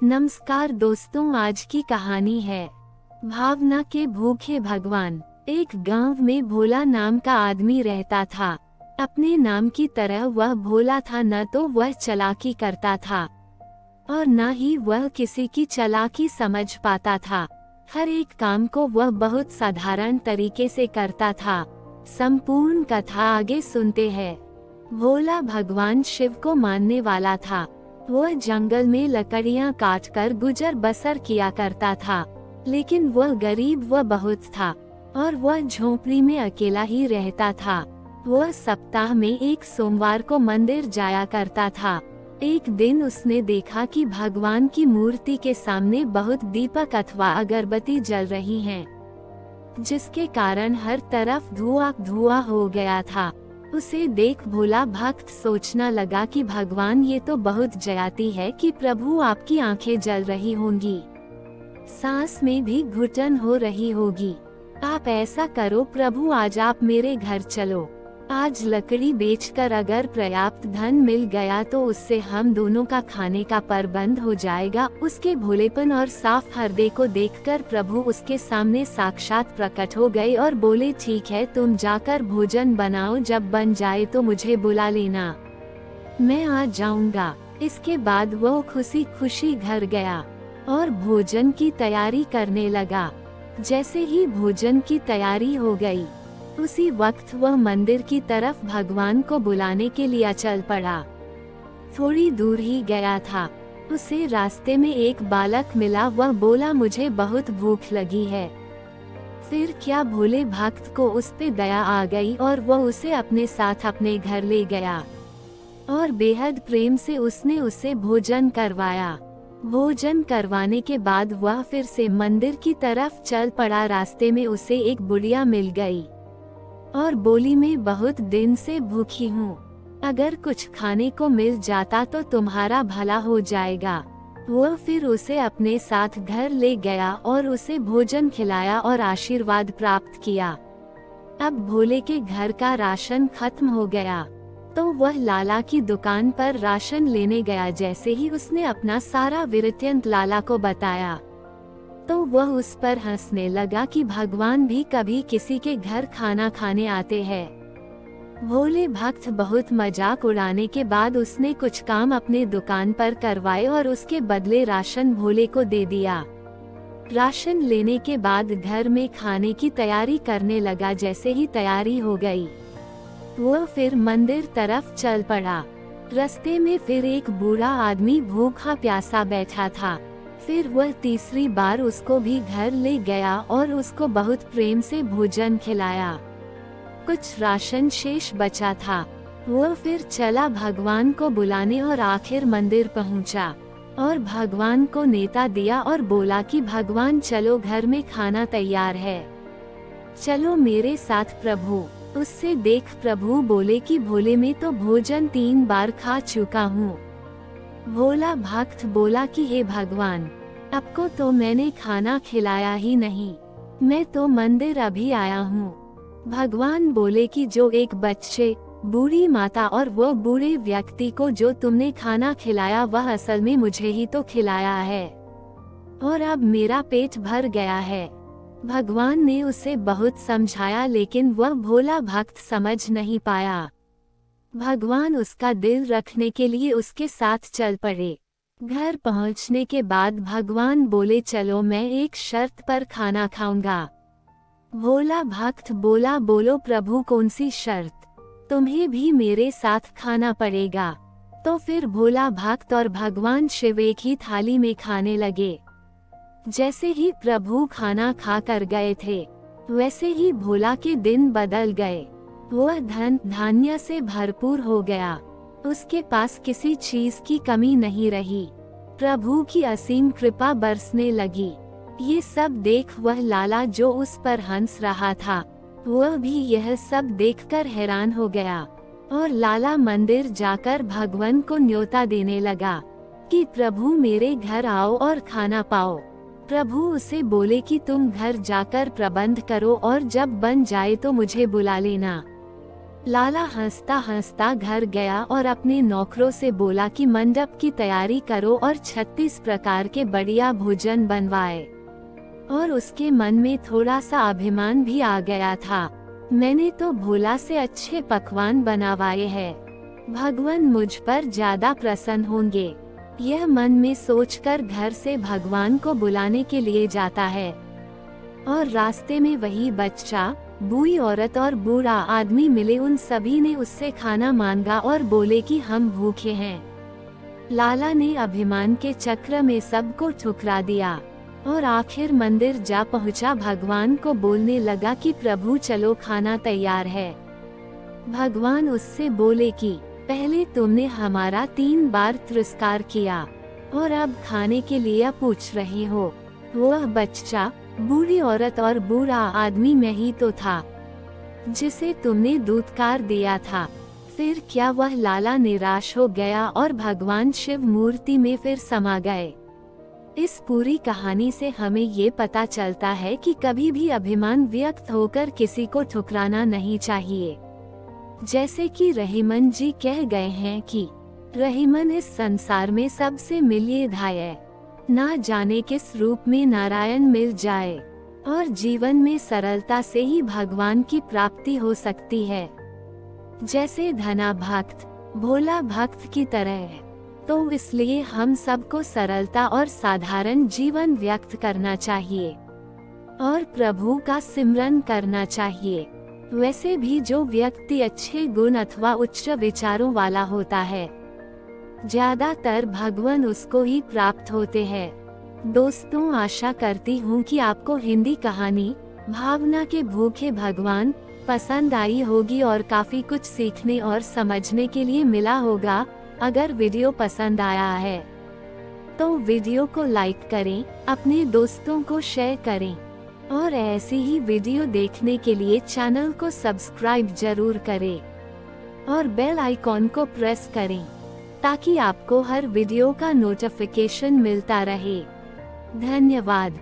नमस्कार दोस्तों, आज की कहानी है भावना के भूखे भगवान। एक गांव में भोला नाम का आदमी रहता था। अपने नाम की तरह वह भोला था, न तो वह चालाकी करता था और न ही वह किसी की चालाकी समझ पाता था। हर एक काम को वह बहुत साधारण तरीके से करता था। संपूर्ण कथा आगे सुनते हैं। भोला भगवान शिव को मानने वाला था। वह जंगल में लकड़ियां काटकर गुजर बसर किया करता था, लेकिन वह गरीब व बहुत था और वह झोपड़ी में अकेला ही रहता था। वह सप्ताह में एक सोमवार को मंदिर जाया करता था। एक दिन उसने देखा कि भगवान की मूर्ति के सामने बहुत दीपक अथवा अगरबत्ती जल रही हैं, जिसके कारण हर तरफ धुआं धुआं हो गया था। उसे देख भोला भक्त सोचना लगा कि भगवान, ये तो बहुत जयाती है कि प्रभु आपकी आंखें जल रही होंगी, सांस में भी घुटन हो रही होगी। आप ऐसा करो प्रभु, आज आप मेरे घर चलो। आज लकड़ी बेचकर अगर पर्याप्त धन मिल गया तो उससे हम दोनों का खाने का प्रबंध हो जाएगा। उसके भोलेपन और साफ हृदय को देखकर प्रभु उसके सामने साक्षात प्रकट हो गए और बोले, ठीक है, तुम जाकर भोजन बनाओ, जब बन जाए तो मुझे बुला लेना, मैं आ जाऊंगा। इसके बाद वो खुशी खुशी घर गया और भोजन की तैयारी करने लगा। जैसे ही भोजन की तैयारी हो गई, उसी वक्त वह मंदिर की तरफ भगवान को बुलाने के लिए चल पड़ा। थोड़ी दूर ही गया था, उसे रास्ते में एक बालक मिला। वह बोला, मुझे बहुत भूख लगी है। फिर क्या, भोले भक्त को उस पे दया आ गई और वह उसे अपने साथ अपने घर ले गया और बेहद प्रेम से उसने उसे भोजन करवाया। भोजन करवाने के बाद वह फिर से मंदिर की तरफ चल पड़ा। रास्ते में उसे एक बुढ़िया मिल गई और बोली, मैं बहुत दिन से भूखी हूँ, अगर कुछ खाने को मिल जाता तो तुम्हारा भला हो जाएगा। वह फिर उसे अपने साथ घर ले गया और उसे भोजन खिलाया और आशीर्वाद प्राप्त किया। अब भोले के घर का राशन खत्म हो गया तो वह लाला की दुकान पर राशन लेने गया। जैसे ही उसने अपना सारा वृत्तांत लाला को बताया तो वह उस पर हंसने लगा कि भगवान भी कभी किसी के घर खाना खाने आते हैं। भोले भक्त बहुत मजाक उड़ाने के बाद उसने कुछ काम अपने दुकान पर करवाए और उसके बदले राशन भोले को दे दिया। राशन लेने के बाद घर में खाने की तैयारी करने लगा। जैसे ही तैयारी हो गई, वह फिर मंदिर तरफ चल पड़ा। रास्ते में फिर एक बूढ़ा आदमी भूखा प्यासा बैठा था। फिर वह तीसरी बार उसको भी घर ले गया और उसको बहुत प्रेम से भोजन खिलाया। कुछ राशन शेष बचा था। वह फिर चला भगवान को बुलाने और आखिर मंदिर पहुंचा और भगवान को नेता दिया और बोला कि भगवान, चलो, घर में खाना तैयार है, चलो मेरे साथ प्रभु। उससे देख प्रभु बोले कि भोले, मैं तो भोजन 3 बार खा चुका हूँ। भोला भक्त बोला कि हे भगवान, आपको तो मैंने खाना खिलाया ही नहीं, मैं तो मंदिर अभी आया हूँ। भगवान बोले कि जो एक बच्चे, बूढ़ी माता और वो बूढ़े व्यक्ति को जो तुमने खाना खिलाया, वह असल में मुझे ही तो खिलाया है और अब मेरा पेट भर गया है। भगवान ने उसे बहुत समझाया, लेकिन वह भोला भक्त समझ नहीं पाया। भगवान उसका दिल रखने के लिए उसके साथ चल पड़े। घर पहुंचने के बाद भगवान बोले, चलो, मैं एक शर्त पर खाना खाऊंगा। भोला भक्त बोला, बोलो प्रभु, कौन सी शर्त? तुम्हें भी मेरे साथ खाना पड़ेगा। तो फिर भोला भक्त और भगवान शिव एक ही थाली में खाने लगे। जैसे ही प्रभु खाना खा कर गए थे, वैसे ही भोला के दिन बदल गए। वह धन धान्य से भरपूर हो गया। उसके पास किसी चीज की कमी नहीं रही। प्रभु की असीम कृपा बरसने लगी। ये सब देख वह लाला जो उस पर हंस रहा था, वह भी यह सब देखकर हैरान हो गया और लाला मंदिर जाकर भगवान को न्योता देने लगा कि प्रभु मेरे घर आओ और खाना पाओ। प्रभु उसे बोले कि तुम घर जाकर प्रबंध करो और जब बन जाए तो मुझे बुला लेना। लाला हंसता हंसता घर गया और अपने नौकरों से बोला कि मंडप की तैयारी करो और 36 प्रकार के बढ़िया भोजन बनवाए। और उसके मन में थोड़ा सा अभिमान भी आ गया था। मैंने तो भोला से अच्छे पकवान बनवाए हैं, भगवान मुझ पर ज्यादा प्रसन्न होंगे। यह मन में सोचकर घर से भगवान को बुलाने के लिए जाता है। और रास्ते में वही बच्चा, बूढ़ी औरत और बूढ़ा आदमी मिले। उन सभी ने उससे खाना मांगा और बोले कि हम भूखे हैं। लाला ने अभिमान के चक्र में सबको ठुकरा दिया और आखिर मंदिर जा पहुंचा। भगवान को बोलने लगा कि प्रभु चलो खाना तैयार है। भगवान उससे बोले कि पहले तुमने हमारा 3 बार तिरस्कार किया और अब खाने के लिए पूछ रहे हो। वह बच्चा, बूढ़ी औरत और बूढ़ा आदमी मैं ही तो था जिसे तुमने दूतकार दिया था। फिर क्या वह लाला निराश हो गया और भगवान शिव मूर्ति में फिर समा गए। इस पूरी कहानी से हमें ये पता चलता है कि कभी भी अभिमान व्यक्त होकर किसी को ठुकराना नहीं चाहिए। जैसे कि रहीमन जी कह गए हैं कि रहीमन इस संसार में सबसे मिलिए धाये, ना जाने किस रूप में नारायण मिल जाए। और जीवन में सरलता से ही भगवान की प्राप्ति हो सकती है। जैसे धना भक्त, भोला भक्त की तरह। तो इसलिए हम सबको सरलता और साधारण जीवन व्यक्त करना चाहिए और प्रभु का सिमरन करना चाहिए। वैसे भी जो व्यक्ति अच्छे गुण अथवा उच्च विचारों वाला होता है, ज्यादातर भगवान उसको ही प्राप्त होते हैं। दोस्तों, आशा करती हूँ कि आपको हिंदी कहानी भावना के भूखे भगवान पसंद आई होगी और काफी कुछ सीखने और समझने के लिए मिला होगा। अगर वीडियो पसंद आया है तो वीडियो को लाइक करें, अपने दोस्तों को शेयर करें और ऐसी ही वीडियो देखने के लिए चैनल को सब्सक्राइब जरूर करें और बेल आइकॉन को प्रेस करें ताकि आपको हर वीडियो का नोटिफिकेशन मिलता रहे। धन्यवाद।